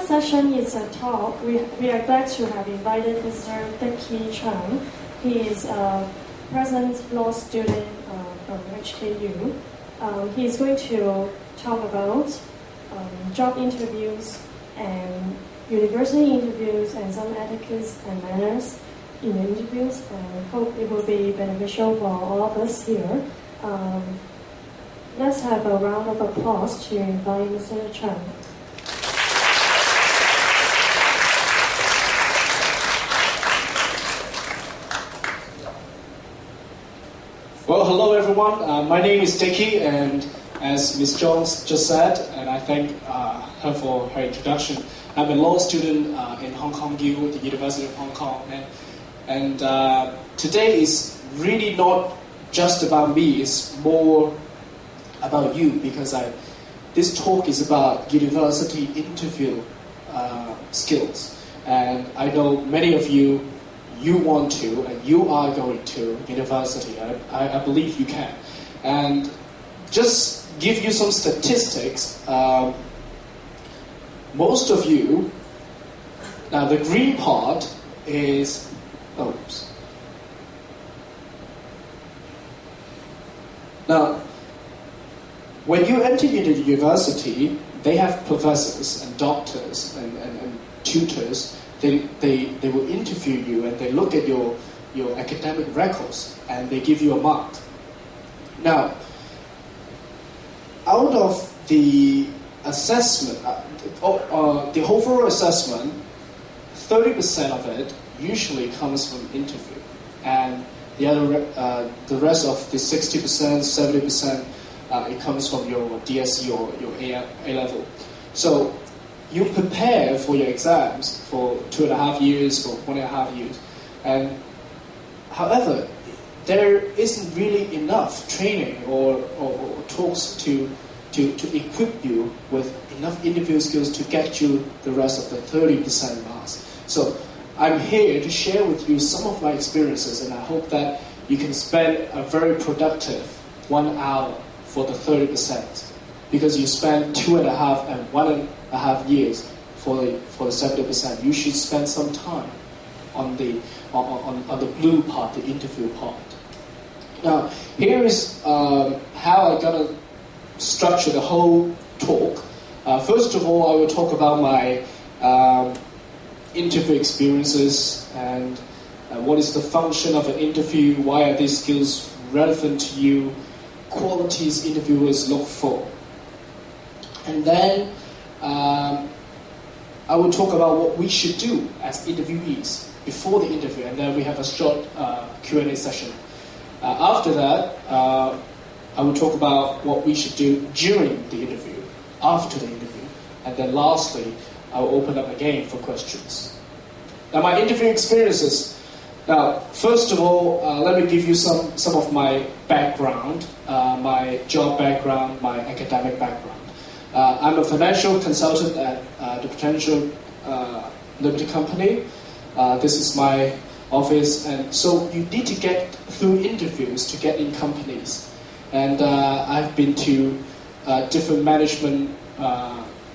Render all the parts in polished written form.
first session is a talk. We are glad to have invited Mr. Dicky Tsung. He is a present law student from HKU. He is going to talk about job interviews and university interviews and some etiquettes and manners in the interviews. I hope it will be beneficial for all of us here. Let's have a round of applause to invite Mr. Tsung. Well, hello everyone. My name is Dicky, and as Ms. Jones just said, and I thank her for her introduction, I'm a law student in Hong Kong U, the University of Hong Kong, and today is really not just about me, it's more about you, because this talk is about university interview skills, and I know many of you want to, and you are going to university. I believe you can. And just give you some statistics. Most of you, now the green part is, Now, when you enter into the university, they have professors and doctors and tutors. They will interview you, and they look at your academic records, and they give you a mark. Now, out of the assessment, the overall assessment, 30% of it usually comes from interview, and the rest of the 60%, 70%, it comes from your DSE or your A level. So you prepare for your exams for 2.5 years, for 1.5 years, and however, there isn't really enough training or talks to equip you with enough interview skills to get you the rest of the 30% marks. So I'm here to share with you some of my experiences, and I hope that you can spend a very productive 1 hour for the 30%, because you spend 2.5 and 1.5 years for the 70%. You should spend some time on the blue part, the interview part. Now, here is how I'm gonna structure the whole talk. First of all, I will talk about my interview experiences and what is the function of an interview, why are these skills relevant to you, qualities interviewers look for. And then I will talk about what we should do as interviewees before the interview, and then we have a short Q&A session. After that, I will talk about what we should do during the interview, after the interview, and then lastly, I will open up again for questions. Now, my interview experiences. Now, first of all, let me give you some of my background, my job background, my academic background. I'm a financial consultant at the Potential Limited Company. This is my office, and so you need to get through interviews to get in companies. And I've been to different management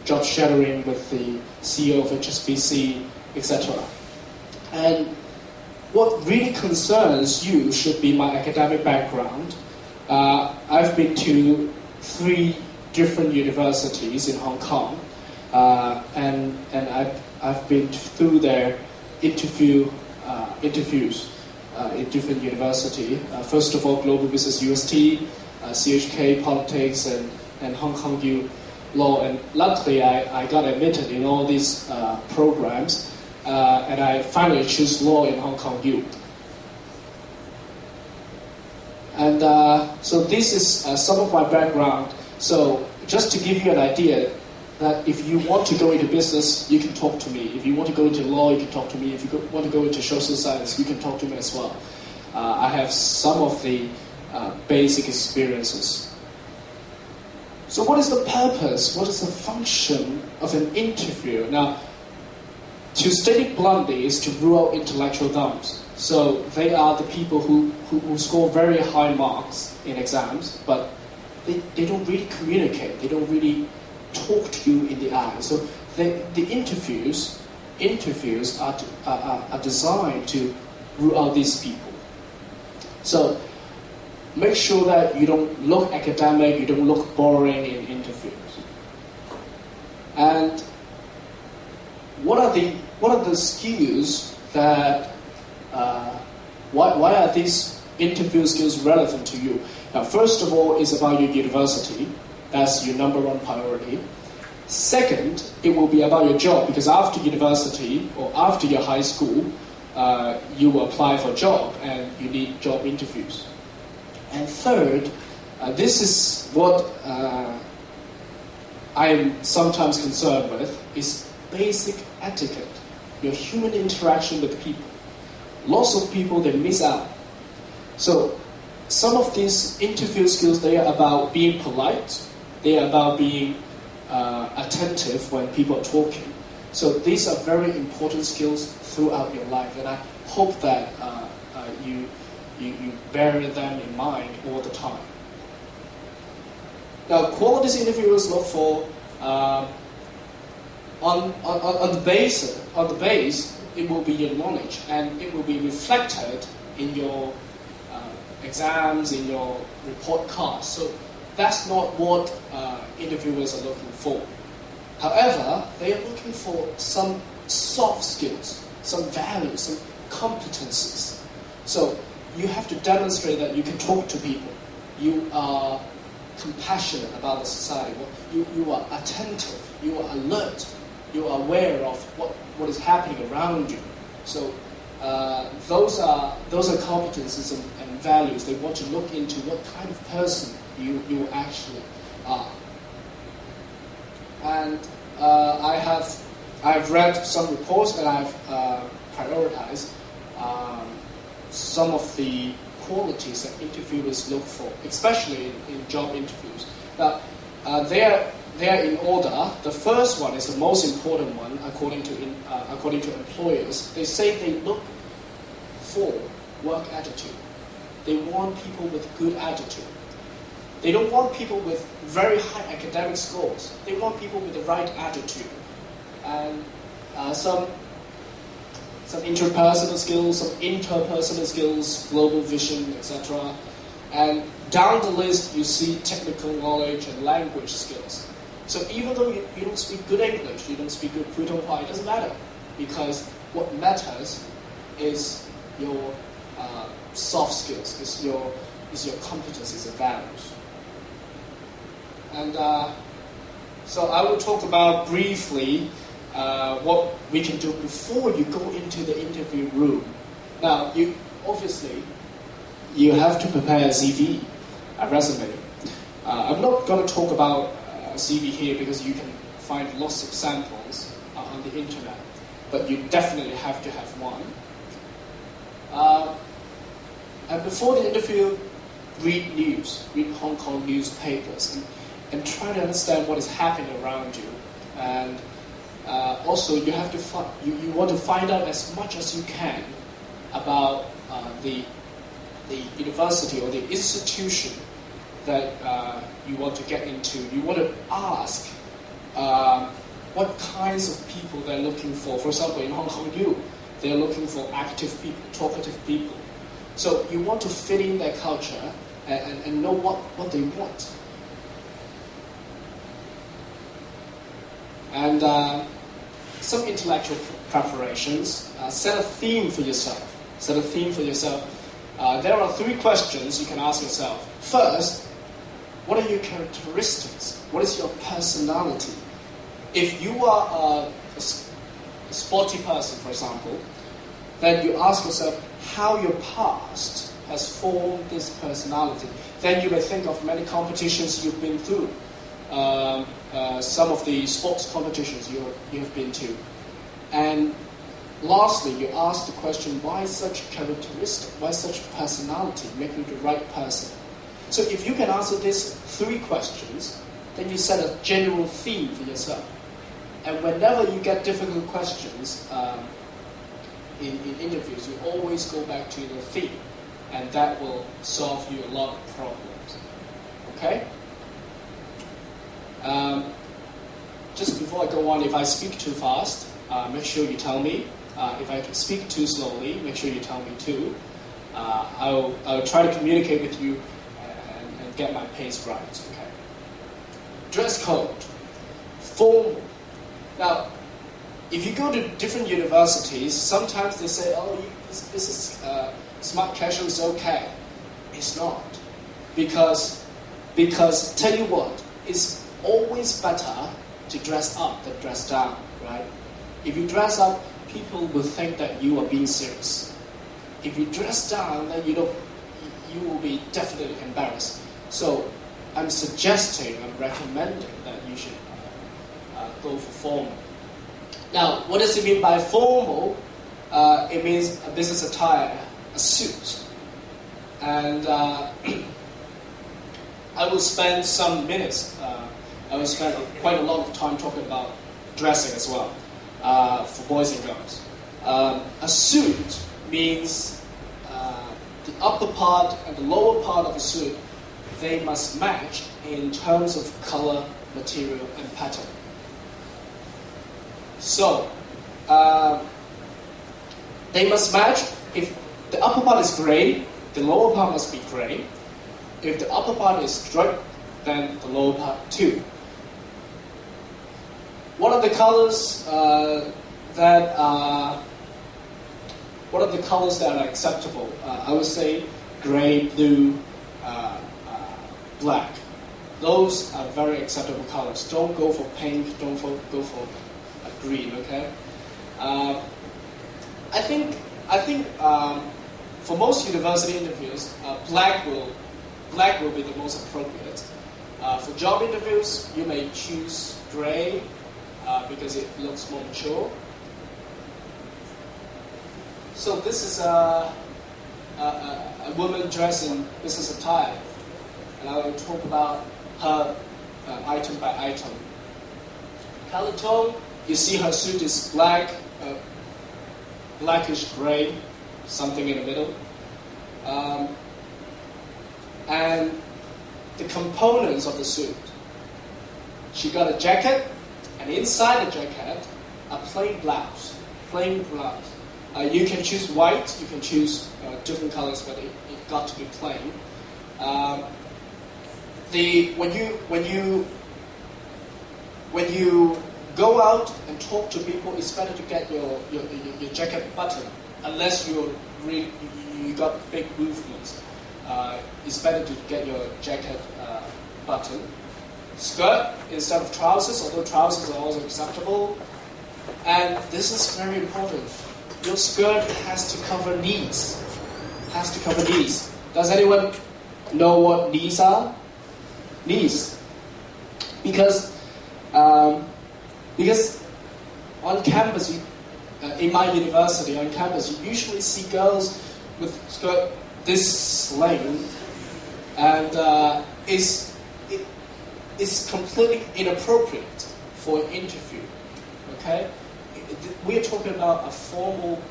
job shadowing with the CEO of HSBC, etc. And what really concerns you should be my academic background. I've been to 3 different universities in Hong Kong, and I've been through their interviews in different universities. First of all, Global Business UST, CHK Politics, and Hong Kong U Law. And luckily, I got admitted in all these programs, and I finally chose law in Hong Kong U. And so this is some of my background. So just to give you an idea that if you want to go into business, you can talk to me. If you want to go into law, you can talk to me. If you want to go into social science, you can talk to me as well. I have some of the basic experiences. So what is the purpose? What is the function of an interview? Now, to state it bluntly, is to rule out intellectual dumps. So they are the people who score very high marks in exams, but they don't really communicate. They don't really talk to you in the eye. So the interviews are designed to rule out these people. So make sure that you don't look academic, you don't look boring in interviews. And what are the skills that why are these interview skills relevant to you? Now, first of all, it's about your university. That's your number one priority. Second, it will be about your job, because after university or after your high school, you will apply for a job and you need job interviews. And third, this is what I am sometimes concerned with, is basic etiquette, your human interaction with people. Lots of people, they miss out. So some of these interview skills, they are about being polite, they are about being attentive when people are talking. So these are very important skills throughout your life, and I hope that you bear them in mind all the time. Now, qualities interviewers look for on the base, it will be your knowledge, and it will be reflected in your exams, in your report cards. So that's not what interviewers are looking for. However, they are looking for some soft skills, some values, some competencies. So you have to demonstrate that you can talk to people. You are compassionate about the society. You are attentive. You are alert. You are aware of what is happening around you. So those are competencies and values. They want to look into what kind of person you actually are. And I've read some reports, and I've prioritized some of the qualities that interviewers look for, especially in job interviews. Now, they are in order. The first one is the most important one, according to employers. They say they look for work attitude. They want people with good attitude. They don't want people with very high academic scores. They want people with the right attitude. And some interpersonal skills, some interpersonal skills, global vision, etc. And down the list, you see technical knowledge and language skills. So even though you don't speak good English, you don't speak good Putonghua, it doesn't matter, because what matters is your soft skills, is your competencies and values. And so I will talk about briefly what we can do before you go into the interview room. Now, you have to prepare a CV, a resume. I'm not going to talk about a CV here because you can find lots of samples on the internet, but you definitely have to have one. And before the interview, read Hong Kong newspapers, and try to understand what is happening around you. And also, you have to you want to find out as much as you can about the university or the institution that you want to get into. You want to ask what kinds of people they're looking for. For example, in Hong Kong U, they're looking for active people, talkative people. So you want to fit in their culture and know what they want. And some intellectual preparations. Set a theme for yourself. There are 3 questions you can ask yourself. First, what are your characteristics? What is your personality? If you are a sporty person, for example, then you ask yourself how your past has formed this personality. Then you may think of many competitions you've been through. Some of the sports competitions you have been to. And lastly, you ask the question, why such characteristic, why such personality make you the right person? So if you can answer these 3 questions, then you set a general theme for yourself. And whenever you get difficult questions in interviews, you always go back to the theme, and that will solve you a lot of problems. Okay? just before I go on, if I speak too fast, make sure you tell me. If I speak too slowly, make sure you tell me too. I'll try to communicate with you and get my pace right. Okay. Dress code, formal. Now, if you go to different universities, sometimes they say, "Oh, this is smart casual is okay." It's not, because tell you what, it's always better to dress up than dress down, right? If you dress up, people will think that you are being serious. If you dress down, then you will be definitely embarrassed. So I'm recommending that you should go for formal. Now, what does it mean by formal? It means a business attire, a suit. And I will spend some minutes, I will spend quite a lot of time talking about dressing as well, for boys and girls. A suit means the upper part and the lower part of a suit, they must match in terms of color, material, and pattern. So, they must match. If the upper part is gray, the lower part must be gray. If the upper part is striped, then the lower part too. What are the colors that are acceptable? I would say gray, blue, black. Those are very acceptable colors. Don't go for pink. Don't go for green. Okay. I think for most university interviews, black will be the most appropriate. For job interviews, you may choose gray because it looks more mature. So this is a woman dressed in business attire, and I will talk about her item by item. Color tone, you see her suit is black, blackish gray, something in the middle. And the components of the suit. She got a jacket, and inside the jacket, a plain blouse. You can choose white, you can choose different colors, but it got to be plain. When you go out and talk to people, it's better to get your jacket button, unless you got big movements. It's better to get your jacket button. Skirt instead of trousers, although trousers are also acceptable. And this is very important. Your skirt has to cover knees. Does anyone know what knees are? Knees. Because on campus, in my university, on campus, you usually see girls with skirt this length, and it's completely inappropriate for an interview. Okay, we are talking about a formal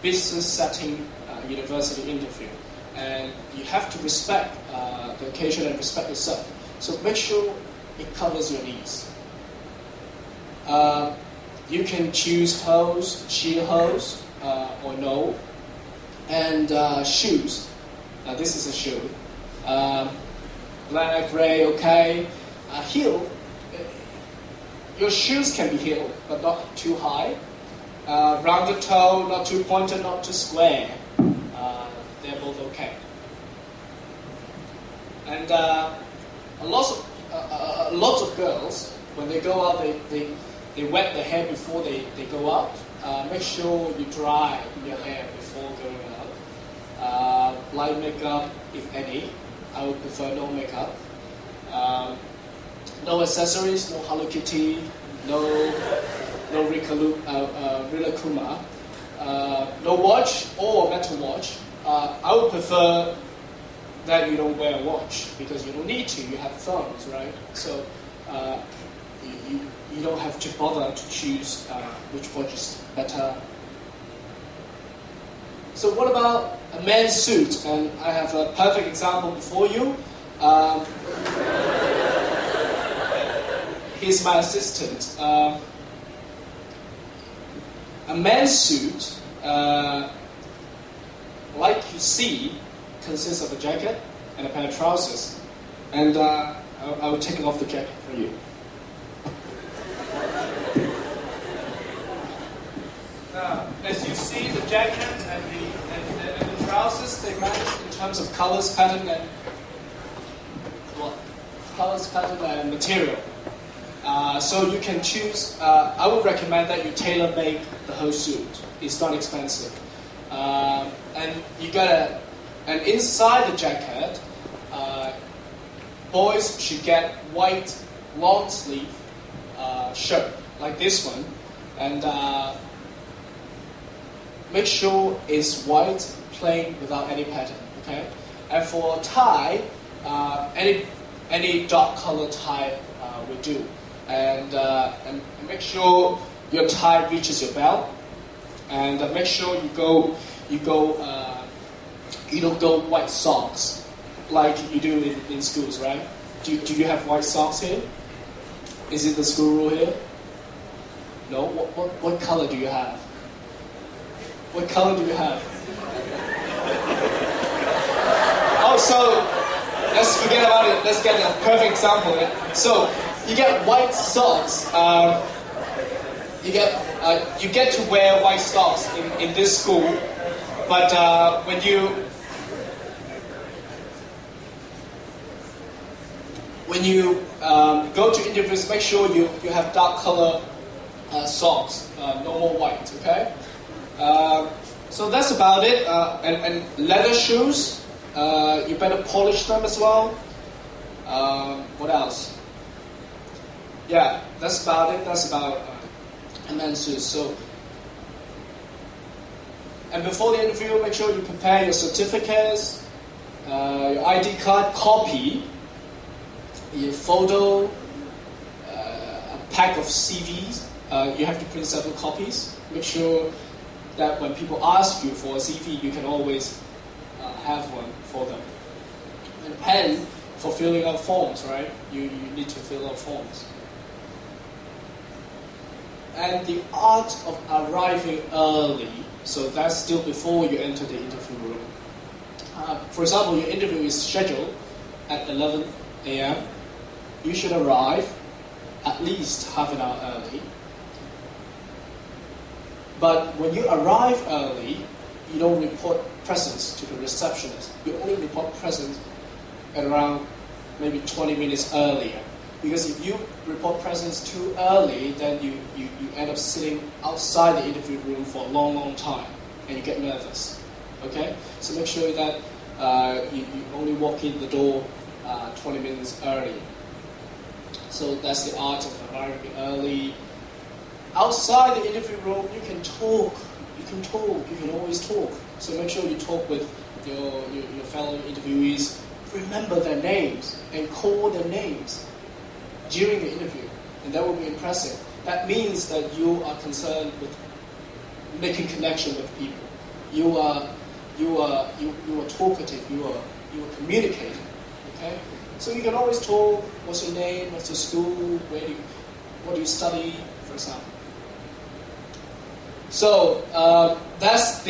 business setting university interview, and you have to respect the occasion and respect yourself. So make sure it covers your knees. You can choose hose, sheer hose, or no. And shoes. This is a shoe. Black, gray, okay. Heel. Your shoes can be heeled, but not too high. Rounded toe, not too pointed, not too square. They're both okay. And a lot of girls, when they go out, they wet their hair before they go out. Make sure you dry your hair before going out. Light makeup, if any. I would prefer no makeup. No accessories, no Hello Kitty, no Rilakuma, no watch or metal watch. I would prefer that you don't wear a watch because you don't need to. You have phones, right? So you don't have to bother to choose which watch is better. So what about a man's suit? And I have a perfect example before you. he's my assistant. A man's suit, like you see, consists of a jacket and a pair of trousers. And I will take off the jacket for you. Now, as you see, the jacket and the trousers, they match in terms of colors, pattern, and material. So you can choose. I would recommend that you tailor make the whole suit. It's not expensive, and you gotta. And inside the jacket, boys should get white long sleeve shirt like this one, and make sure it's white, plain, without any pattern. Okay. And for tie, any dark color tie will do. And make sure your tie reaches your belt, and make sure you don't go white socks like you do in schools, right? Do you have white socks here? Is it the school rule here? No. What color do you have? What color do you have? Oh, so let's forget about it. Let's get a perfect example. So you get white socks. You get to wear white socks in this school, but when you go to interviews, make sure you have dark color socks, no more white. Okay. So that's about it. And leather shoes. You better polish them as well. What else? Yeah, that's about it. That's about a men's suit. So, and before the interview, make sure you prepare your certificates, your ID card, copy, your photo, a pack of CVs. You have to print several copies. Make sure that when people ask you for a CV, you can always have one for them. And pen for filling out forms, right? You need to fill out forms. And the art of arriving early, so that's still before you enter the interview room. For example, your interview is scheduled at 11 a.m. You should arrive at least half an hour early. But when you arrive early, you don't report presence to the receptionist. You only report presence at around maybe 20 minutes earlier. Because if you report presence too early, then you end up sitting outside the interview room for a long time, and you get nervous. Okay? So make sure that you only walk in the door 20 minutes early. So that's the art of arriving early. Outside the interview room, you can talk. You can always talk. So make sure you talk with your fellow interviewees. Remember their names and call their names during the interview, and that will be impressive. That means that you are concerned with making connection with people. You are talkative. You are communicating. Okay, so you can always talk. What's your name? What's your school? What do you study? For example. So that's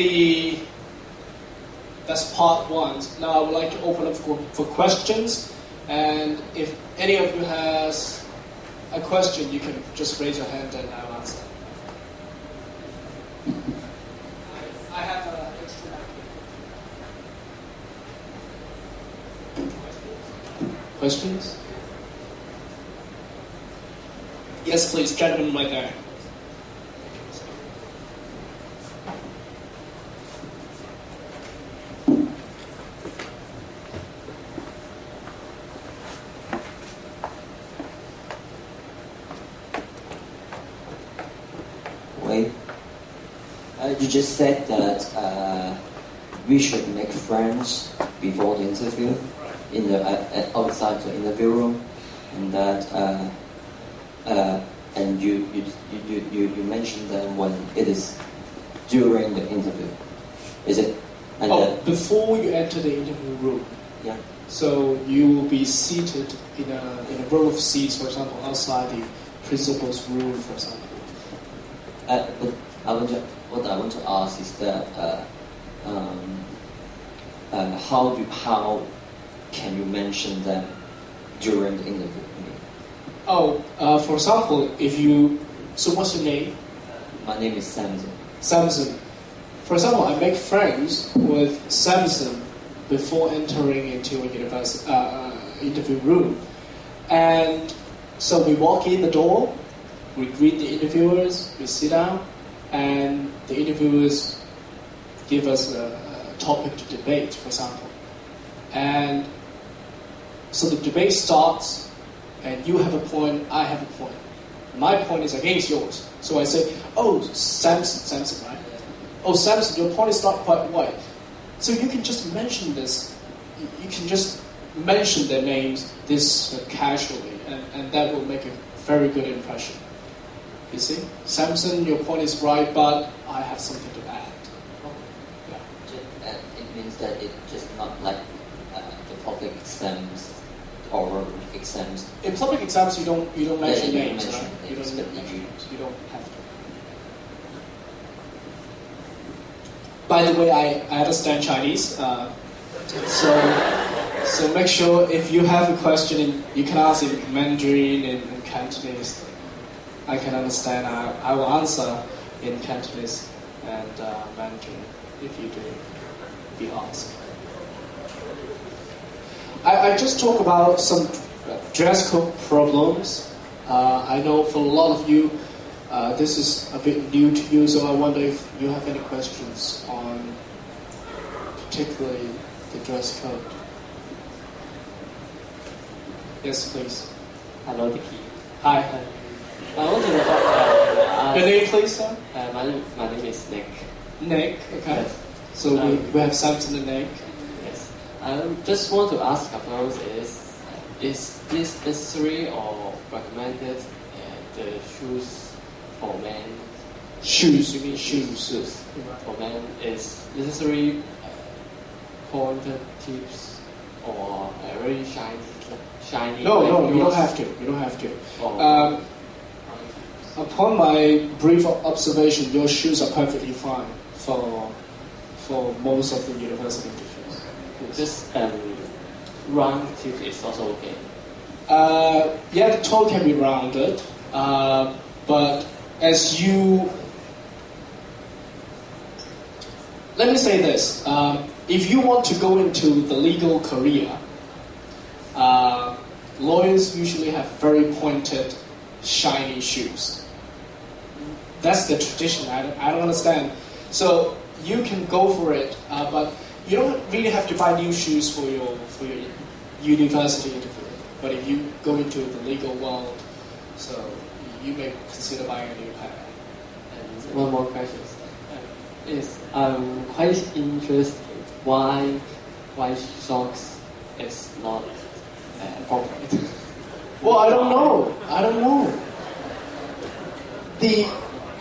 part one. Now I would like to open up for questions, and if any of you has a question, you can just raise your hand and I'll answer. I have an extra mic. Questions? Yes, please, gentleman right there. You just said that we should make friends before the interview, in the outside the interview room, and that and you mentioned that when it is during the interview, is it? And before you enter the interview room. Yeah. So you will be seated in a row of seats, for example, outside principal's room, for example. But what I want to ask is that how can you mention them during the interview? For example, so what's your name? My name is Samson. Samson. For example, I make friends with Samson before entering into a university interview room, and so we walk in the door, we greet the interviewers, we sit down, and the interviewers give us a topic to debate, for example, and so the debate starts, and you have a point, I have a point. My point is against yours. So I say, oh, Samson, right? Oh, Samson, your point is not quite right. So you can just mention this. You can just mention their names this casually, and that will make a very good impression. You see? Samson, your point is right, but I have something to add. Yeah. It means that it's just not like the public exams or exams. In public exams, you don't mention names, right? You don't mention names. You don't have to. By the way, I understand Chinese, so make sure if you have a question, you can ask in Mandarin and Cantonese. I can understand. I will answer in Cantonese and Mandarin if you ask. I just talk about some dress code problems. I know for a lot of you, this is a bit new to you, so I wonder if you have any questions on particularly the dress code. Yes, please. Hello, Dicky. Hi. I want to know Your name, please, sir? my name is Nick. Nick, okay. Yes. So we have Samson and Nick. Yes. I just want to ask about is this necessary or recommended the shoes for men? Shoes, you mean shoes? Shoes for men is necessary pointed tips or very shiny. No, you don't have to. You don't have to. Upon my brief observation, your shoes are perfectly fine for most of the university interviews. Just round tip is also okay. Yeah, the toe can be rounded, but as you... Let me say this. If you want to go into the legal career, lawyers usually have very pointed, shiny shoes. That's the tradition. I don't understand. So you can go for it, but you don't really have to buy new shoes for your university interview. But if you go into the legal world, so you may consider buying a new pair. And one more question is I'm quite interested why white socks is not appropriate. Well, I don't know.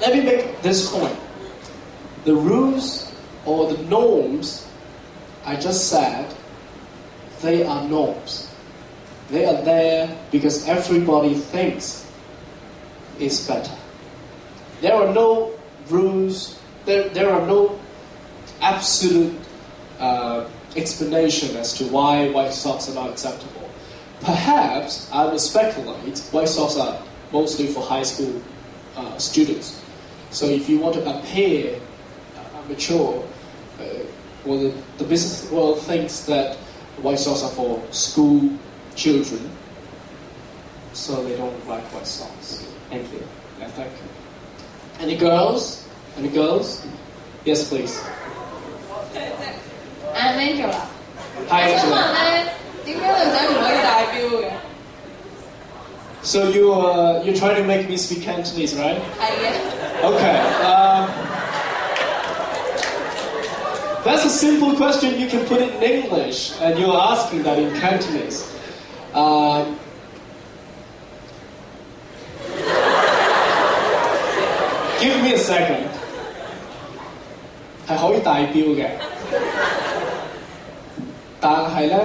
Let me make this point. The rules or the norms I just said, they are norms. They are there because everybody thinks it's better. There are no rules, there are no absolute explanation as to why white socks are not acceptable. Perhaps, I would speculate, white socks are mostly for high school students. So if you want to appear mature, well, the business world thinks that white socks are for school children, so they don't like white socks. Thank you. Yeah, thank you. Any girls? Any girls? Yes, please. Angela. Hi, 我想 Angela. 問咧，點解女仔唔可以戴錶嘅？ So you're trying to make me speak Cantonese, right? 係嘅。 Okay. That's a simple question. You can put it in English, and you're asking that in Cantonese. Give me a second. 係可以戴錶嘅，但係咧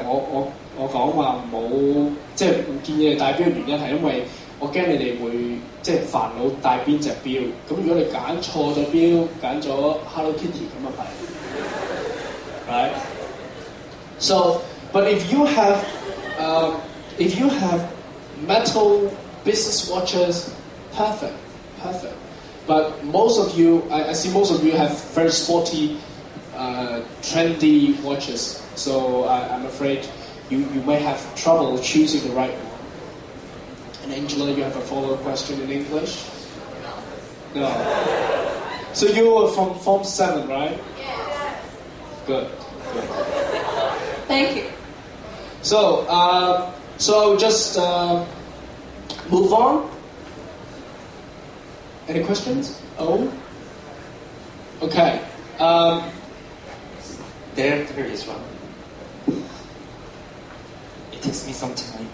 我講話冇，即係唔建議你戴錶嘅原因係因為我驚你哋會即係煩惱帶邊隻錶。咁如果你揀錯咗錶，揀咗 Hello Kitty 咁啊弊。Right? So, but if you have metal business watches, perfect. But most of you, I see most of you have very sporty, trendy watches. So I'm afraid you may have trouble choosing the right one. And Angela, you have a follow-up question in English? No. So you were from Form 7, right? Yes. Good. Thank you. So just move on. Any questions? Oh? Okay. There is one. It takes me some time.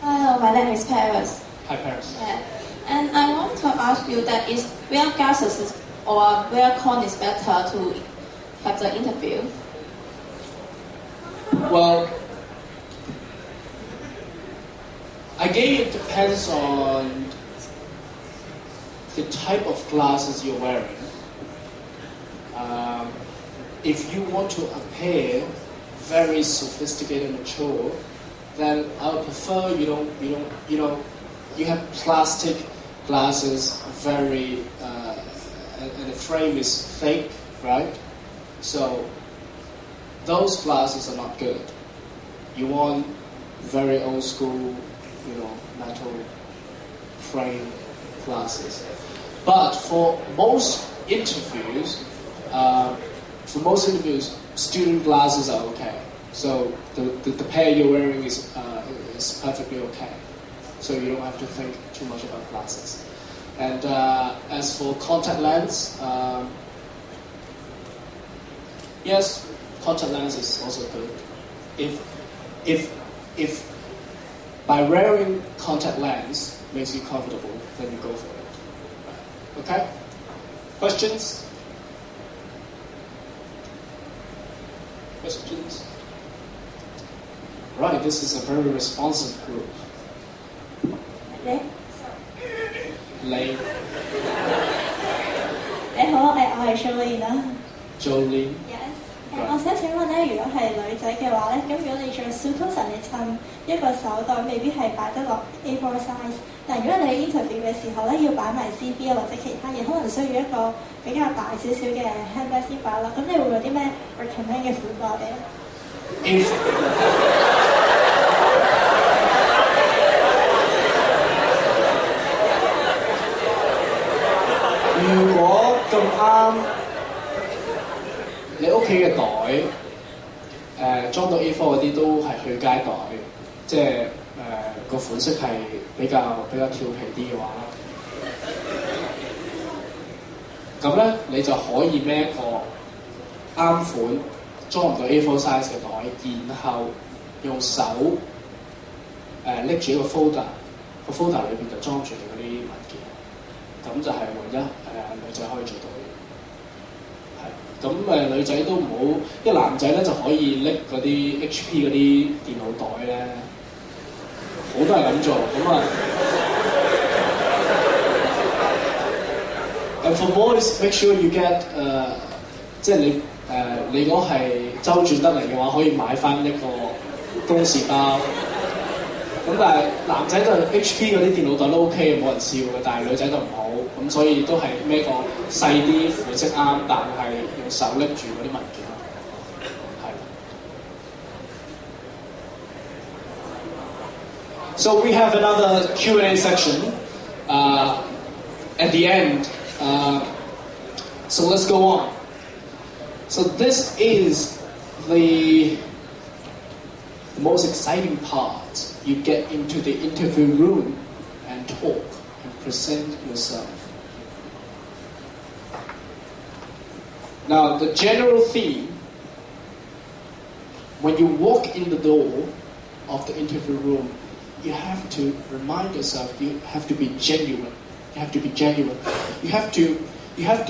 Hello, my name is Paris. Hi, Paris. Yeah. And I want to ask you that is where gases or where corn is better to have the interview? Well, again, it depends on the type of glasses you're wearing. If you want to appear very sophisticated and mature, then I would prefer you have plastic glasses, very and the frame is thick, right? So those glasses are not good. You want very old school, metal frame glasses. But for most interviews, student glasses are okay. So the pair you're wearing is perfectly okay. So you don't have to think too much about glasses. And as for contact lens, yes, contact lens is also good. If by wearing contact lens makes you comfortable, then you go for it. Okay? Questions? Right, this is a very responsive group. Lane. 你好，我係 Jolene 啦。Jolene. Yes。我想請問咧，如果係女仔嘅話咧，咁如果你着 suit，通常你襯一個手袋未必係擺得落 A4 size，但如果你 interview 嘅時候咧，要擺埋 CV 啊或者其他嘢，可能需要一個比較大少少嘅 handbag 先擺落。咁你會有啲咩 recommend 嘅款我哋咧？如果咁啱你屋企嘅袋，裝到 A4 嗰啲都係去街袋，即係個款式係比較調皮啲嘅話，咁咧你就可以孭一個啱款裝唔到 A4 size 嘅袋，然後用手拎住一個 folder，個 folder 裏邊就裝住你嗰啲文件。咁就係唯一女仔可以做到嘅，係咁女仔都唔好，因為男仔咧就可以拎嗰啲 HP 嗰啲電腦袋咧，好多人咁做，咁啊。And for boys, make sure you get 即係你如果係周轉得嚟嘅話，可以買翻一個公事包。咁但係男仔就 HP 嗰啲電腦袋都 OK 嘅，冇人笑嘅，但係女仔就唔好，咁所以都係孭個細啲款式啱，但係用手拎住嗰啲文件，係。So we have another Q&A section at the end. So let's go on. So this is the most exciting part. You get into the interview room and talk and present yourself. Now, the general theme, when you walk in the door of the interview room, you have to remind yourself, you have to be genuine. You have to be genuine. You have to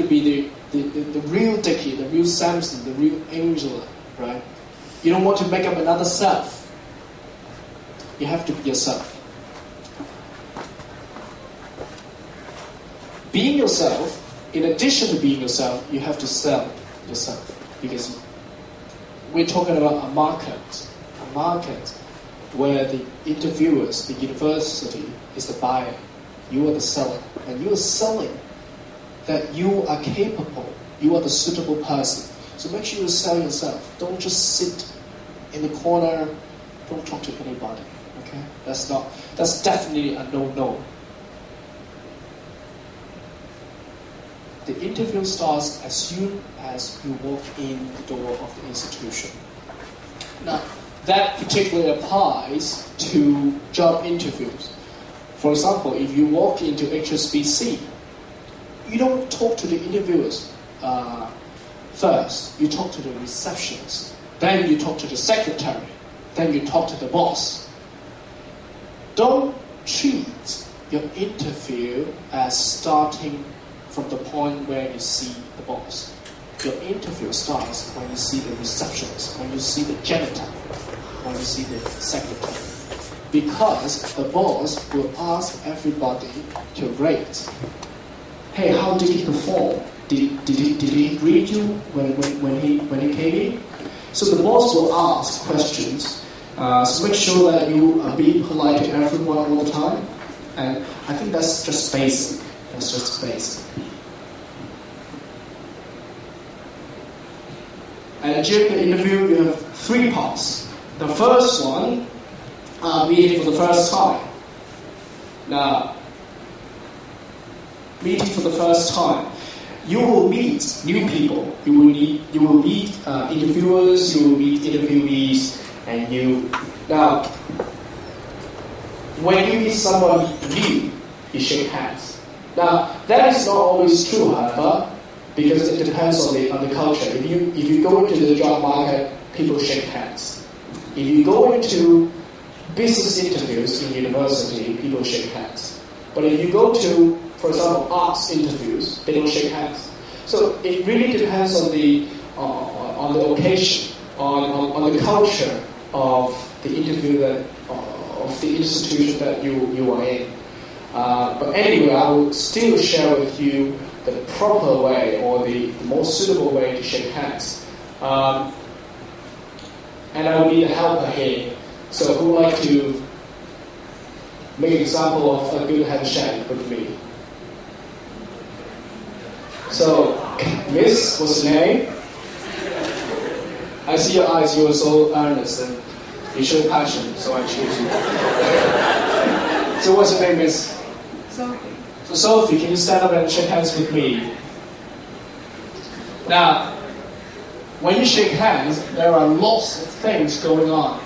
be the real Dicky, the real Samson, the real Angela, right? You don't want to make up another self. You have to be yourself. Being yourself, in addition to being yourself, you have to sell yourself. Because we're talking about a market where the interviewers, the university, is the buyer. You are the seller. And you are selling that you are capable, you are the suitable person. So make sure you sell yourself. Don't just sit in the corner, don't talk to anybody. Okay? That's definitely a no-no. The interview starts as soon as you walk in the door of the institution. Now, that particularly applies to job interviews. For example, if you walk into HSBC, you don't talk to the interviewers first. You talk to the receptionist. Then you talk to the secretary. Then you talk to the boss. Don't treat your interview as starting from the point where you see the boss. Your interview starts when you see the receptionist, when you see the janitor, when you see the secretary. Because the boss will ask everybody to rate. Hey, how did he perform? Did he greet you when he came in? So the boss will ask questions. So make sure that you are being polite to everyone all the time. And I think that's just basic. That's just basic. And during the interview, you have 3 parts. The first one, meeting for the first time. Now, meeting for the first time, you will meet new people. You will meet interviewers. You will meet interviewees, and now. When you meet someone new, you shake hands. Now, that is not always true, however, because it depends on the culture. If you go into the job market, people shake hands. If you go into business interviews in university, people shake hands. But if you go to, for example, arts interviews, they don't shake hands. So it really depends on the occasion, on the culture of the interview of the institution that you are in. But anyway, I will still share with you the proper way or the most suitable way to shake hands. And I will need a helper here. So who would like to make an example of a good handshake with me? So, Miss, what's your name? I see your eyes, you are so earnest and you show passion, so I choose you. So what's your name, Miss? Sophie. So Sophie, can you stand up and shake hands with me? Now, when you shake hands, there are lots of things going on.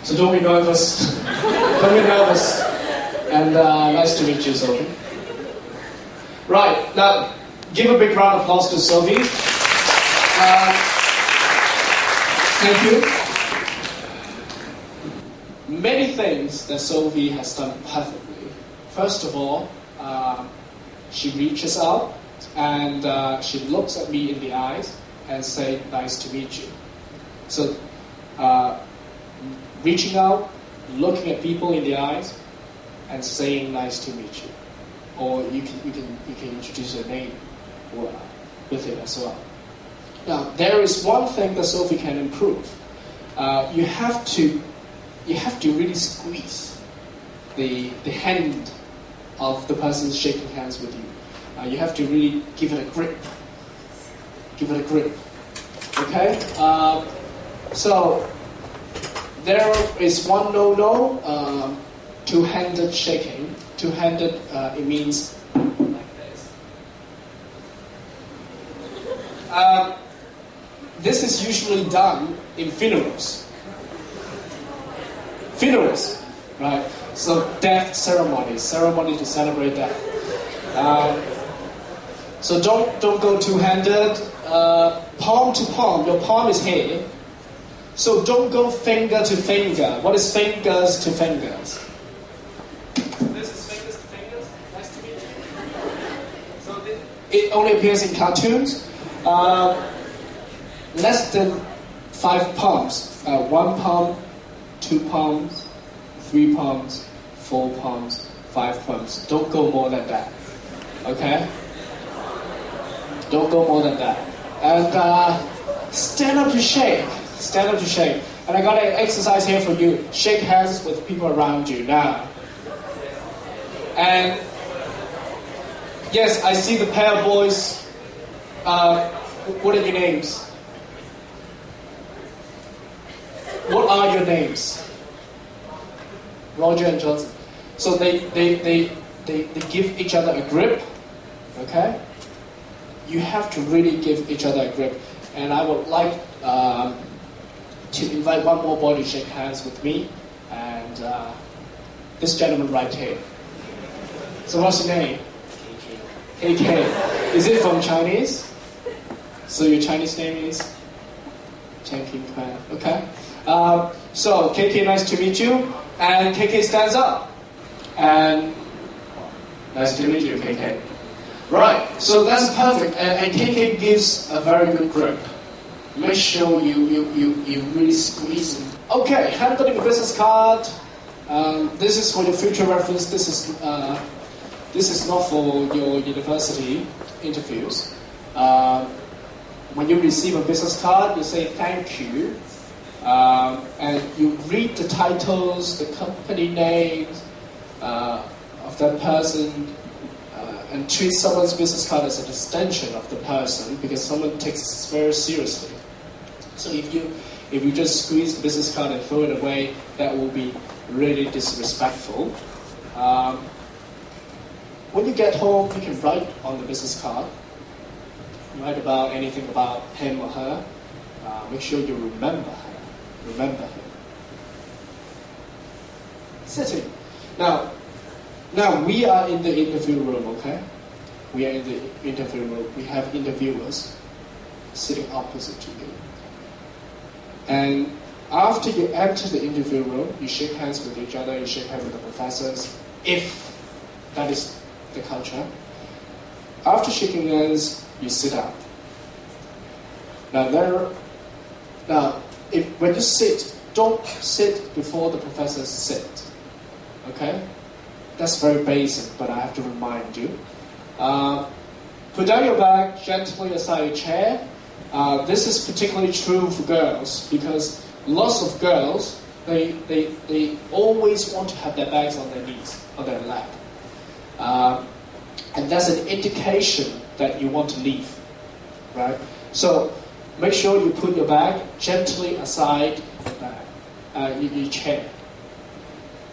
So don't be nervous. And nice to meet you, Sophie. Right, now, give a big round of applause to Sophie. Thank you. Many things that Sophie has done perfectly. First of all, she reaches out and she looks at me in the eyes and say, "Nice to meet you." So, reaching out, looking at people in the eyes, and saying, "Nice to meet you," or you can introduce your name with it as well. Now, there is one thing that Sophie can improve. You have to really squeeze the hand of the person shaking hands with you. You have to really give it a grip. Okay? So there is one no-no. Two-handed shaking. Two-handed, it means like this. This is usually done in funerals. Right? So death ceremony to celebrate death. So don't go two-handed. Palm to palm. Your palm is here. So don't go finger to finger. What is fingers to fingers? This is fingers to fingers. Nice to meet you. So it only appears in cartoons. Less than 5 palms. 1 palm 2 palms, 3 palms, 4 palms, 5 palms. Don't go more than that. Okay? Don't go more than that. And stand up to shake. Stand up to shake. And I got an exercise here for you. Shake hands with people around you now. And yes, I see the pair of boys. What are your names? What are your names? Roger and Johnson. So they give each other a grip. Okay? You have to really give each other a grip. And I would like to invite one more boy to shake hands with me. And this gentleman right here. So what's your name? KK. Is it from Chinese? So your Chinese name is? Chen King Kwan. Okay. So KK, nice to meet you. And KK stands up. And nice to meet you, KK. Right. So that's perfect. And KK gives a very good grip. Make sure you really squeeze him. Okay. Handling the business card. This is for your future reference. This is not for your university interviews. When you receive a business card, you say thank you, and you read the titles, the company names of that person, and treat someone's business card as an extension of the person, because someone takes this very seriously. So if you just squeeze the business card and throw it away, that will be really disrespectful. When you get home, you can write on the business card. Write about anything about him or her. Make sure you remember her. Remember him. Sitting. Now we are in the interview room, okay? We are in the interview room. We have interviewers sitting opposite to you. And after you enter the interview room, you shake hands with each other, you shake hands with the professors, if that is the culture. After shaking hands, you sit up. When you sit, don't sit before the professors sit. Okay? That's very basic, but I have to remind you. Put down your bag gently aside your chair. This is particularly true for girls, because lots of girls, they always want to have their bags on their knees, on their lap. And that's an indication that you want to leave, right? So make sure you put your bag gently aside your chair.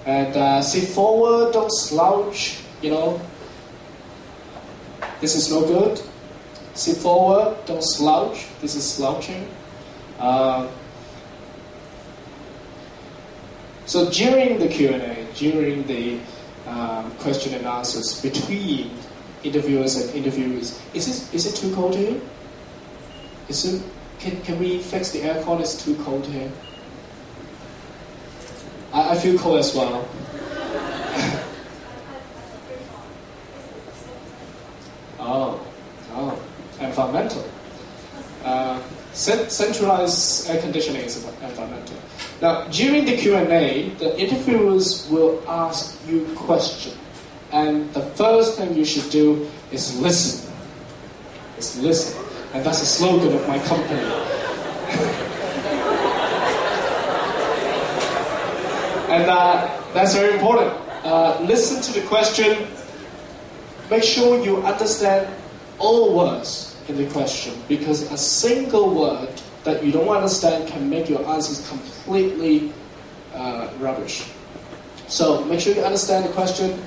And sit forward, don't slouch, This is no good. Sit forward, don't slouch. This is slouching. So during the Q&A, during the question and answers between interviewers and interviewees, is it too cold here? Can we fix the aircon? It's too cold here. I feel cold as well. Oh, environmental. Centralized air conditioning is environmental. Now, during the Q&A, the interviewers will ask you a question. And the first thing you should do is listen. Is listen. And that's the slogan of my company. And that's very important. Listen to the question. Make sure you understand all words in the question, because a single word that you don't understand can make your answers completely rubbish. So make sure you understand the question.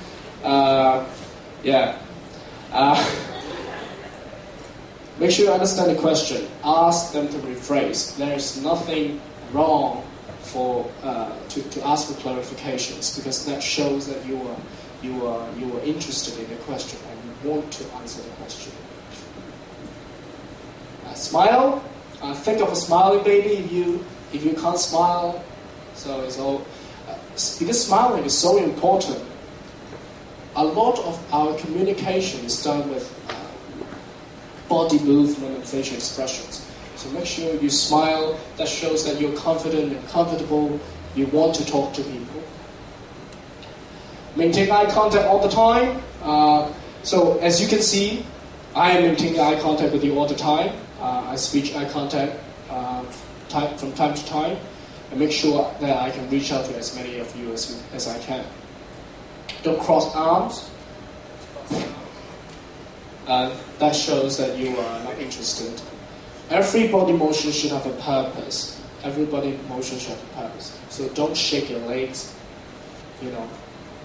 Make sure you understand the question. Ask them to rephrase. There is nothing wrong to ask for clarifications, because that shows that you are interested in the question and you want to answer the question. Smile. Think of a smiling baby if you can't smile. So it's all because smiling is so important. A lot of our communication is done with body movement and facial expressions. So make sure you smile. That shows that you're confident and comfortable You want to talk to people. Maintain eye contact all the time. So as you can see, I am maintaining eye contact with you all the time. I switch eye contact from time to time and make sure that I can reach out to as many of you as I can. Don't cross arms. That shows that you are not interested. Every body motion should have a purpose. Every body motion should have a purpose. So don't shake your legs.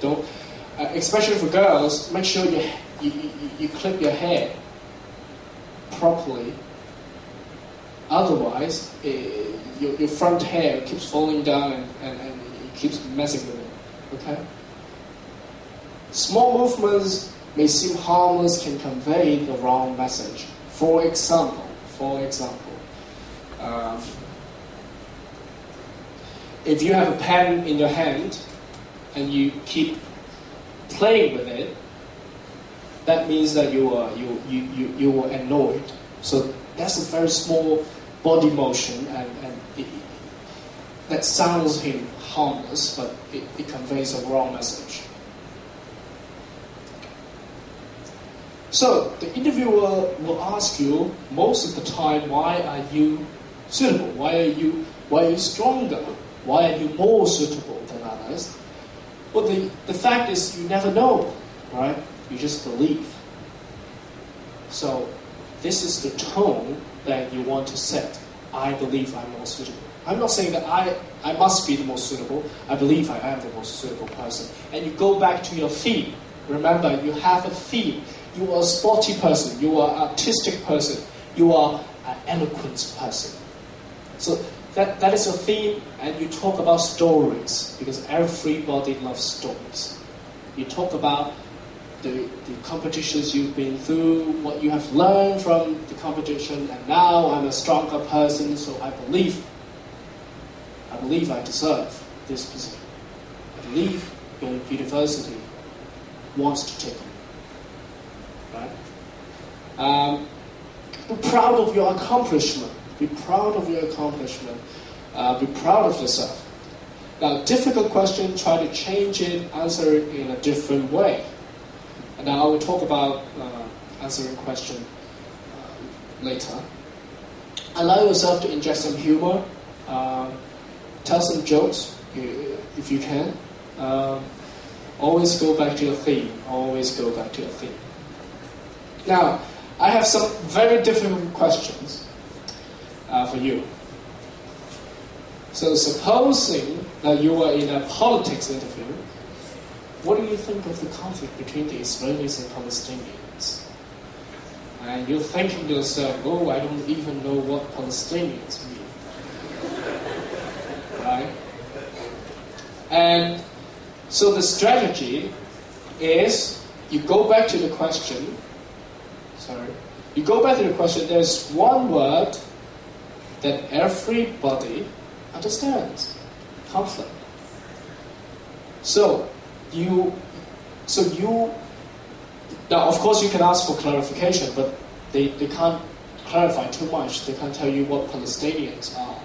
Don't. Especially for girls, make sure you clip your hair properly. Otherwise, your front hair keeps falling down and it keeps messing with it. Okay. Small movements may seem harmless, can convey the wrong message. For example, if you have a pen in your hand and you keep playing with it, that means that you are annoyed. So that's a very small body motion, and that sounds harmless, but it conveys a wrong message. So the interviewer will ask you most of the time, why are you suitable? Why are you stronger? Why are you more suitable than others? Well, the fact is you never know, right? You just believe. So this is the tone that you want to set. I believe I'm more suitable. I'm not saying that I must be the most suitable. I believe I am the most suitable person. And you go back to your theme. Remember, you have a theme. You are a sporty person. You are an artistic person. You are an eloquent person. So that is a theme, and you talk about stories, because everybody loves stories. You talk about the competitions you've been through, what you have learned from the competition, and now I'm a stronger person, so I believe I deserve this position. I believe your university wants to take me. Right? Be proud of your accomplishment. Be proud of your accomplishment. Be proud of yourself. Now, difficult question, try to change it, answer it in a different way. And now I will talk about answering question later. Allow yourself to inject some humor. Tell some jokes if you can. Always go back to your theme. Always go back to your theme. Now, I have some very difficult questions for you. So supposing that you are in a politics interview, what do you think of the conflict between the Israelis and Palestinians? And you're thinking to yourself, oh, I don't even know what Palestinians mean. Right? And so the strategy is you go back to the question. You go back to the question, there's one word that everybody understands. Conflict. So you now of course you can ask for clarification, but they can't clarify too much. They can't tell you what Palestinians are.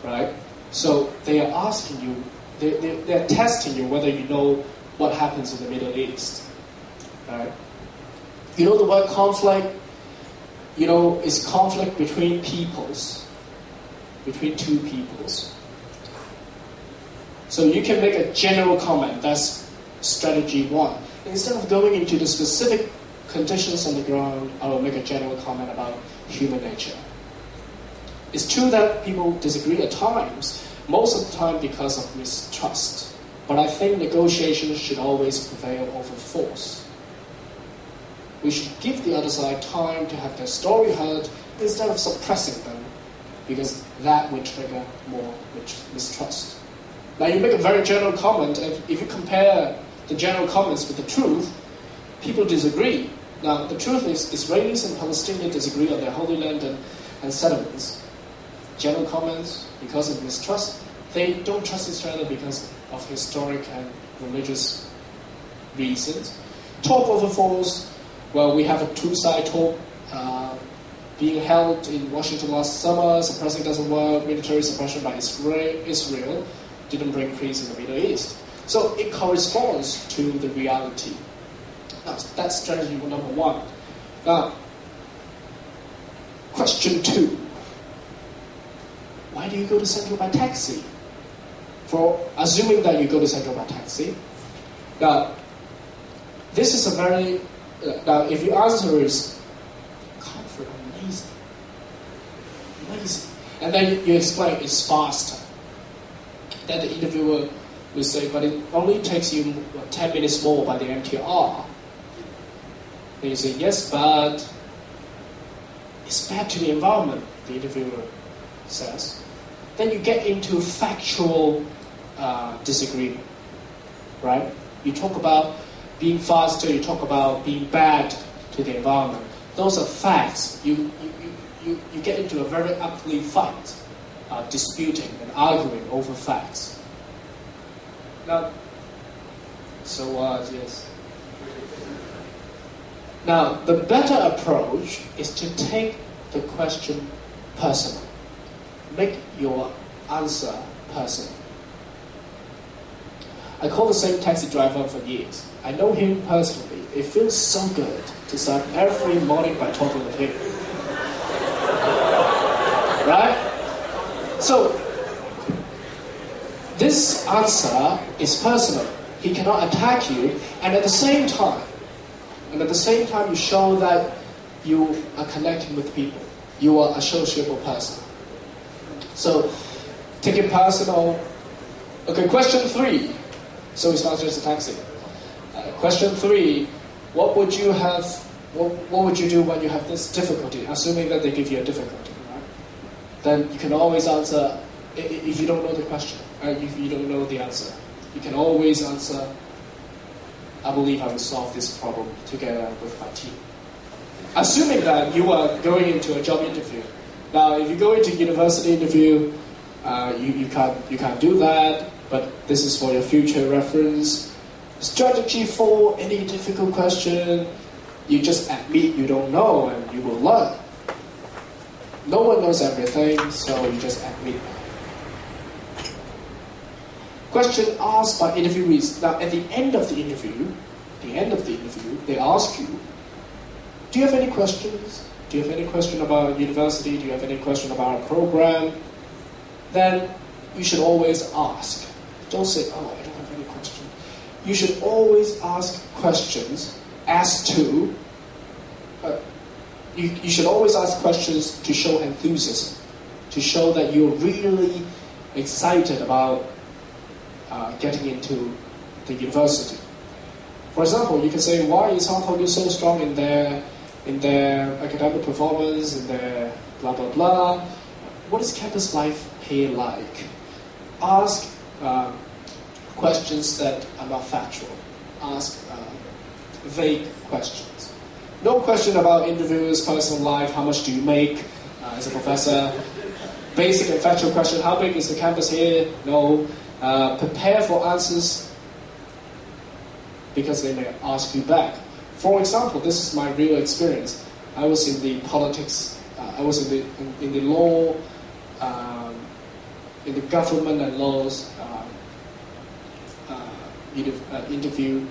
Right? So they are asking you, they're testing you whether you know what happens in the Middle East. Right? You know the word conflict, is conflict between peoples, between two peoples. So you can make a general comment, that's strategy one. Instead of going into the specific conditions on the ground, I will make a general comment about human nature. It's true that people disagree at times, most of the time because of mistrust. But I think negotiations should always prevail over force. We should give the other side time to have their story heard instead of suppressing them, because that will trigger more mistrust. Now you make a very general comment, and if you compare the general comments with the truth, people disagree. Now the truth is Israelis and Palestinians disagree on their Holy Land and settlements. General comments, because of mistrust, they don't trust each other because of historic and religious reasons. Talk over force. Well, we have a two-side talk being held in Washington last summer. Suppressing doesn't work. Military suppression by Israel. didn't bring peace in the Middle East. So it corresponds to the reality. That's strategy number one. Now, question 2. Why do you go to Central by taxi? For assuming that you go to Central by taxi. Now, this is a very... now, if your answer is comfort, amazing. And then you explain it's faster. Then the interviewer will say, but it only takes you 10 minutes more by the MTR. Then you say, yes, but it's bad to the environment, the interviewer says. Then you get into factual disagreement, right? You talk about being faster, you talk about being bad to the environment. Those are facts. You get into a very ugly fight, disputing and arguing over facts. Now, so yes. Now, the better approach is to take the question personal. Make your answer personal. I call the same taxi driver for years. I know him personally. It feels so good to start every morning by talking with him. Right? So, this answer is personal. He cannot attack you, and at the same time, you show that you are connecting with people. You are a sociable person. So, take it personal. Okay, question 3. So it's not just a taxi. Question 3. What would you do when you have this difficulty? Assuming that they give you a difficulty, right? Then you can always answer if you don't know the question, if you don't know the answer. You can always answer, I believe I will solve this problem together with my team. Assuming that you are going into a job interview. Now, if you go into university interview, you can't do that, but this is for your future reference. Strategy for any difficult question, you just admit you don't know and you will learn. No one knows everything, so you just admit. Question asked by interviewees. Now, at the end of the interview, they ask you, do you have any questions? Do you have any question about university? Do you have any question about our program? Then you should always ask. Don't say, oh, I don't have any question. You should always ask questions as to, you should always ask questions to show enthusiasm, to show that you're really excited about getting into the university. For example, you can say, why is Hong Kong so strong in their academic performance, in their blah blah blah. What is campus life here like? Ask questions that are not factual. Ask vague questions. No question about interviewers' personal life. How much do you make as a professor? Basic and factual question. How big is the campus here? No. Prepare for answers because they may ask you back. For example, this is my real experience. I was in the politics. I was in the law, in the government and laws interview,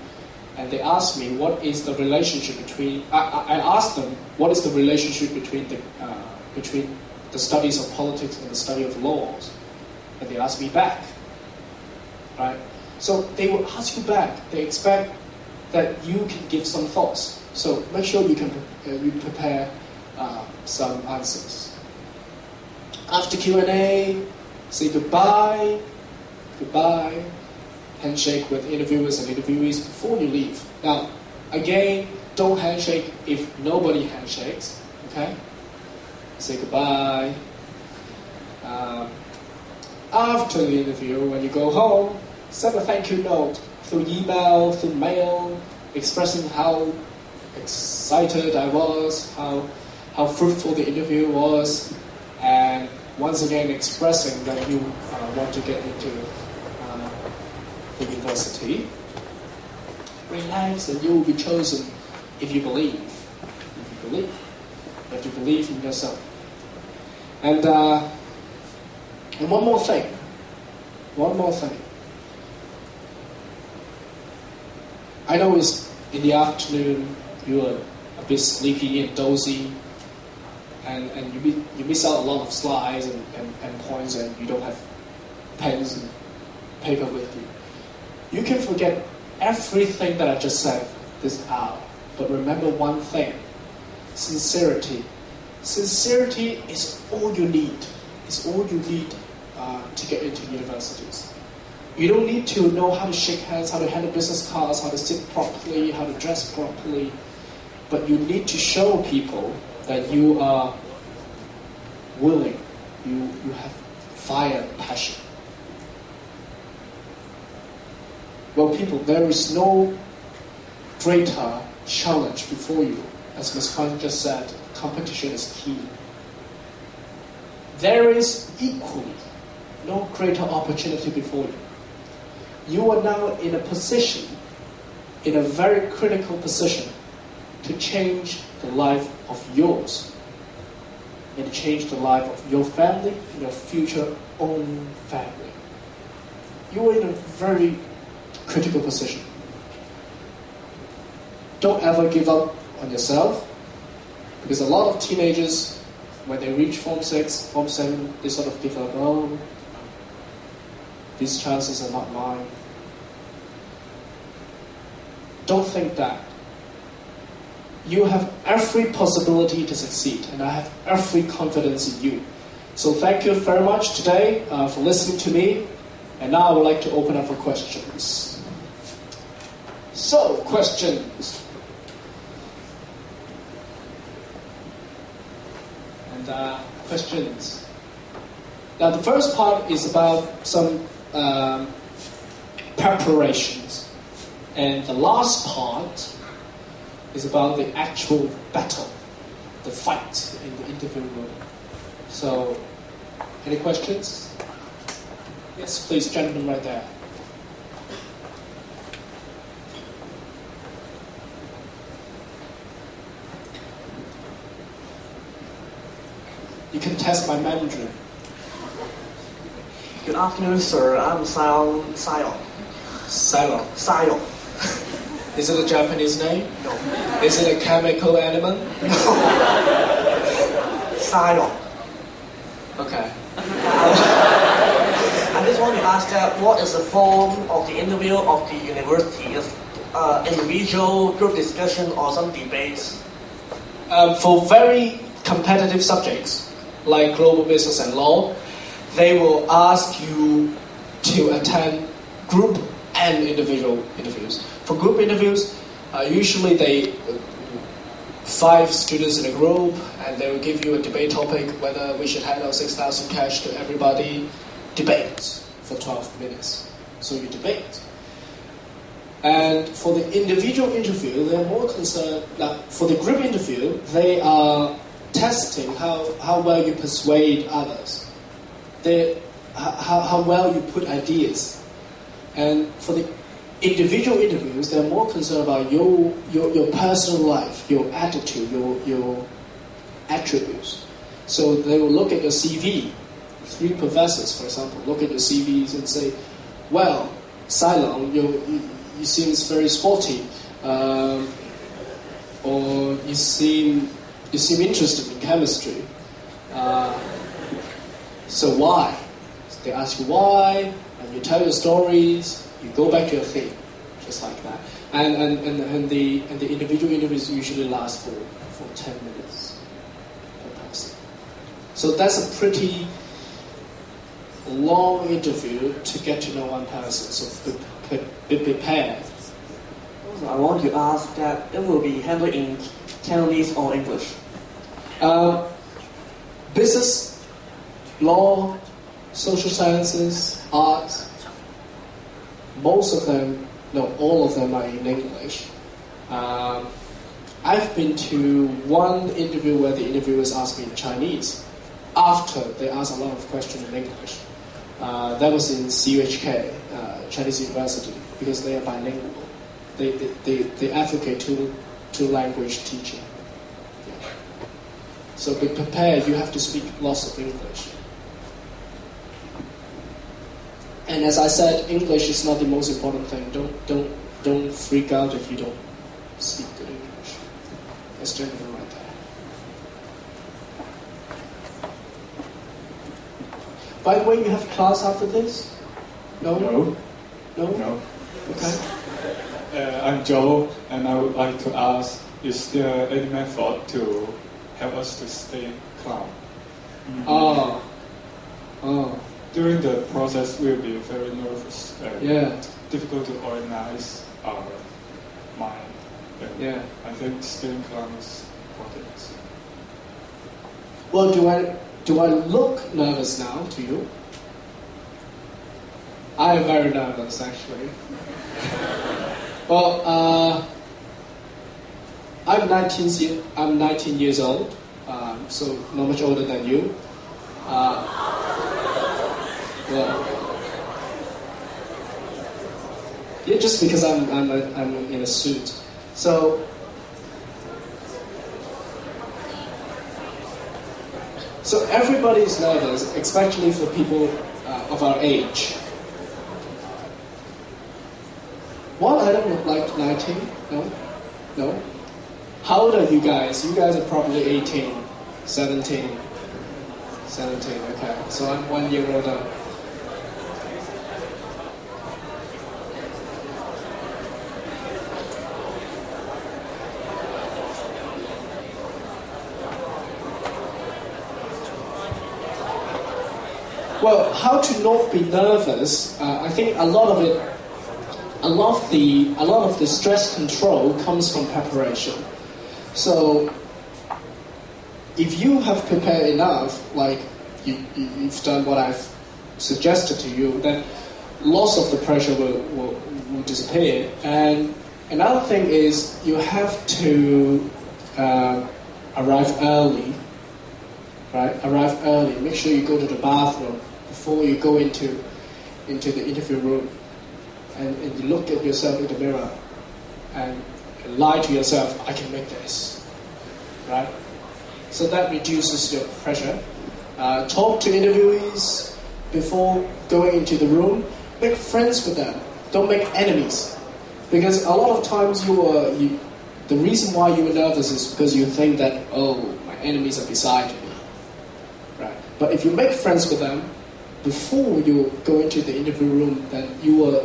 and they asked me what is the relationship between. I asked them what is the relationship between the studies of politics and the study of laws, and they asked me back. Right? So they will ask you back. They expect that you can give some thoughts. So make sure you prepare some answers. After Q&A, say goodbye, handshake with interviewers and interviewees before you leave. Now, again, don't handshake if nobody handshakes. Okay? Say goodbye. After the interview, when you go home, send a thank you note through email, through mail, expressing how excited I was, how fruitful the interview was, and once again expressing that you want to get into the university. Relax and you will be chosen if you believe. You have to believe in yourself. And one more thing. one more thing. I know it's in the afternoon, you are a bit sleepy and dozy, and you miss out a lot of slides and points, and you don't have pens and paper with you. You can forget everything that I just said this hour, but remember one thing: sincerity. Sincerity is all you need. It's all you need to get into universities. You don't need to know how to shake hands, how to handle business cards, how to sit properly, how to dress properly, but you need to show people that you are willing, you have fire and passion. Well, people, there is no greater challenge before you. As Ms. Kwan just said, competition is key. There is equally no greater opportunity before you. You are now in a position, in a very critical position, to change the life of yours, and to change the life of your family and your future own family. You are in a very critical position. Don't ever give up on yourself, because a lot of teenagers, when they reach Form 6, Form 7, they sort of give up, oh, these chances are not mine. Don't think that. You have every possibility to succeed, and I have every confidence in you. So thank you very much today for listening to me, and now I would like to open up for questions. So, questions. And questions. Now the first part is about some preparations, and the last part is about the actual battle, the fight in the interview room. So, any questions? Yes, please, gentleman right there. You can test my Mandarin. Good afternoon, sir. I'm Sion. Silo. Is it a Japanese name? No. Is it a chemical element? No. Sion. Okay. I just want to ask that what is the form of the interview of the university? Is individual, group discussion, or some debates? For very competitive subjects, like global business and law, they will ask you to attend group and individual interviews. For group interviews, usually they 5 students in a group, and they will give you a debate topic whether we should hand out 6,000 cash to everybody. Debate for 12 minutes. So you debate. And for the individual interview, they're more concerned. For the group interview, they are testing how well you persuade others, how well you put ideas. And for the individual interviews, they're more concerned about your personal life, your attitude, your attributes. So they will look at your CV. 3 professors, for example, look at your CVs and say, well, Silong, you seem very sporty, or you seem interested in chemistry. So why? So they ask you why, and you tell your stories. You go back to your theme, just like that. And the individual interviews usually last for 10 minutes per person. So that's a pretty long interview to get to know one person. So be prepared. I want to ask that it will be handled in Cantonese or English. Business, law, social sciences, arts. Most of them, no, all of them are in English. I've been to one interview where the interviewers asked me in Chinese after they asked a lot of questions in English. That was in CUHK, Chinese University, because they are bilingual. They advocate two language teaching. Yeah. So be prepared, you have to speak lots of English. And as I said, English is not the most important thing. Don't freak out if you don't speak good English. That's generally right there. By the way, you have class after this? No? No. No? No. Okay. I'm Joe, and I would like to ask, is there any method to help us to stay calm? Oh. During the process, we'll be very nervous and Yeah. difficult to organize our mind. And Yeah. I think staying calm is important. Well, do I look nervous now to you? I am very nervous, actually. Well, I'm 19 years old, so not much older than you. Well, yeah, just because I'm in a suit. So everybody is nervous, especially for people of our age. What, I don't look like 19? No? How old are you guys? You guys are probably 18, 17. 17, okay. So I'm 1 year older. Well, how to not be nervous? I think a lot of the stress control comes from preparation. So, if you have prepared enough, like you've done what I've suggested to you, then lots of the pressure will disappear. And another thing is you have to arrive early. Right? Arrive early. Make sure you go to the bathroom before you go into the interview room, and you look at yourself in the mirror and lie to yourself, I can make this. Right? So that reduces your pressure. Talk to interviewees before going into the room. Make friends with them. Don't make enemies. Because a lot of times the reason why you are nervous is because you think that, oh, my enemies are beside me. Right? But if you make friends with them before you go into the interview room, then you are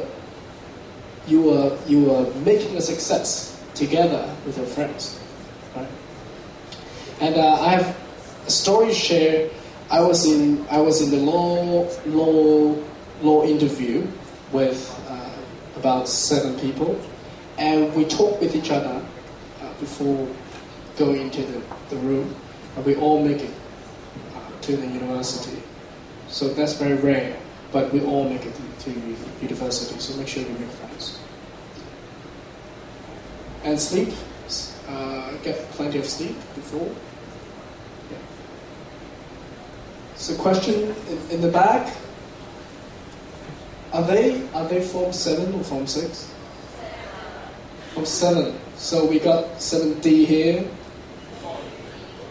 making a success together with your friends. Right? And I have a story to share. I was in the law interview with about 7 people, and we talked with each other before going into the room, and we all make it to the university. So that's very rare, but we all make it to university. So make sure you make friends and sleep. Get plenty of sleep before. Yeah. So question in the back. Are they Form 7 or Form 6? Form 7. So we got 7D here.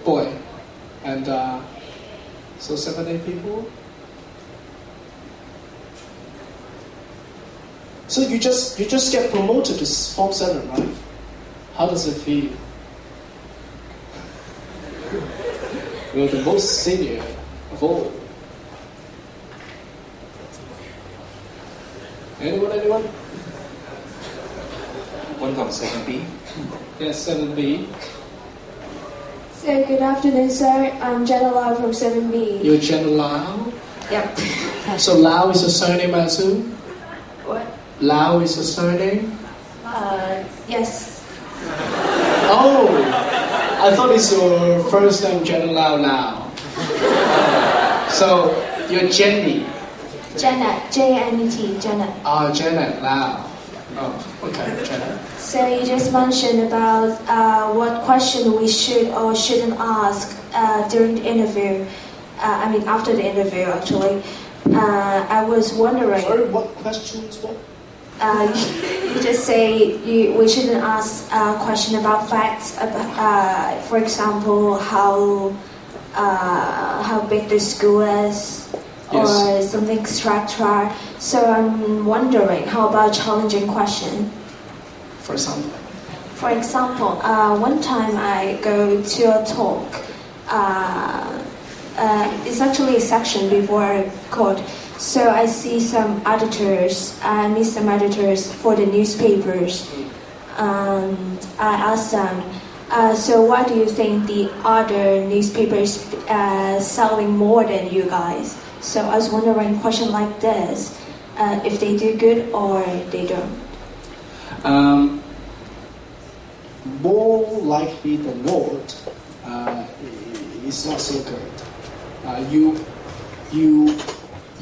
Boy. And so 7A people. So you just get promoted to Form 7, right? How does it feel? You're the most senior of all. Anyone? One from 7B. Yes, 7B. So good afternoon, sir. I'm Jenna Lau from 7B. You're Jenna Lau? Yep. So Lau is a surname, I assume? What? Lau is a surname? Yes. Oh! I thought it's your first name, Jenna Lau. So, you're Jenny? Janet. J-A-N-E-T. Janet. Janet Lau. Oh, okay, Janet. So you just mentioned about what question we should or shouldn't ask during the interview. After the interview, actually. I was wondering... Sorry, what questions? What? You just say we shouldn't ask a question about facts. For example, how big the school is, or Yes. something structure. So I'm wondering, how about challenging question? For example. For example, one time I go to a talk. It's actually a section before court. So I see some editors. I meet some editors for the newspapers, and I ask them. So why do you think the other newspapers selling more than you guys? So I was wondering, question like this, if they do good or they don't. More likely than not, it's not so good.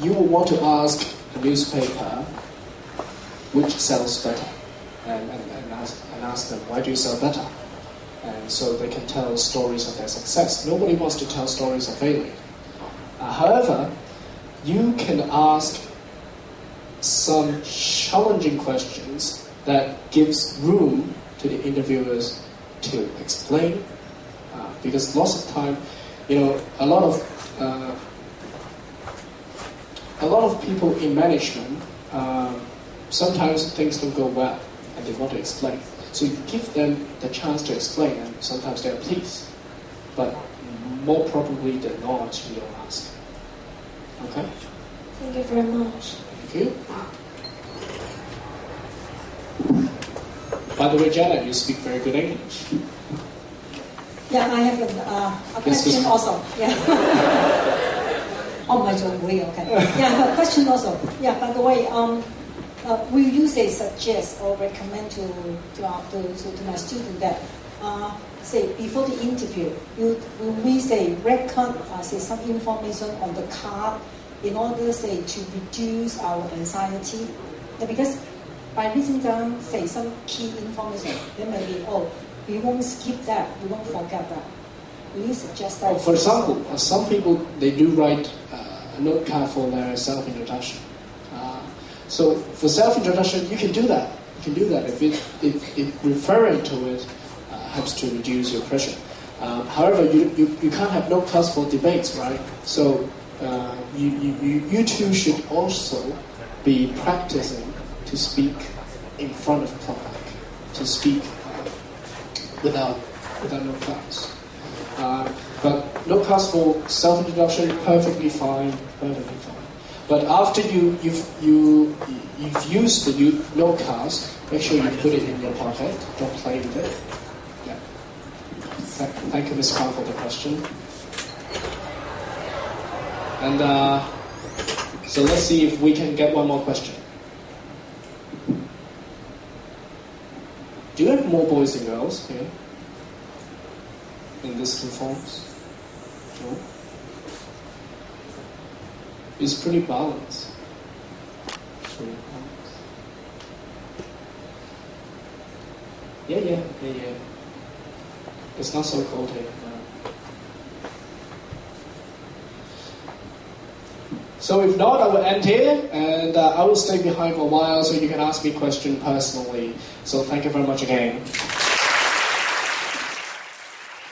You will want to ask a newspaper which sells better, and ask them, why do you sell better? And so they can tell stories of their success. Nobody wants to tell stories of failure. However, you can ask some challenging questions that gives room to the interviewers to explain, because lots of time, a lot of people in management, sometimes things don't go well and they want to explain. So you give them the chance to explain, and sometimes they're pleased, but more probably than not, you don't ask. Okay? Thank you very much. Thank you. By the way, Janet, you speak very good English. Yeah, I have a question also. Yeah. Oh, my God, okay. Yeah, I have a question also. Yeah, by the way, will you suggest or recommend to my student that say before the interview, will we record some information on the card in order to reduce our anxiety? Yeah, because by writing down some key information, then maybe we won't skip that, we won't forget that. Will you suggest that? For example, some people they do write a note card for their self-introduction. So for self-introduction, you can do that. You can do that if referring to it helps to reduce your pressure. However, you can't have note cards for debates, right? So you two should also be practicing to speak in front of public, to speak without note cards. But note cards for self-introduction, perfectly fine. But after you've used the note cards, make sure you put it in your pocket. Don't play with it. Yeah. Thank you, Ms. Khan, for the question. And so let's see if we can get one more question. Do you have more boys and girls here in these two forms? No? It's pretty balanced. Yeah. It's not so cold here. So if not, I will end here, and I will stay behind for a while so you can ask me questions personally. So thank you very much again.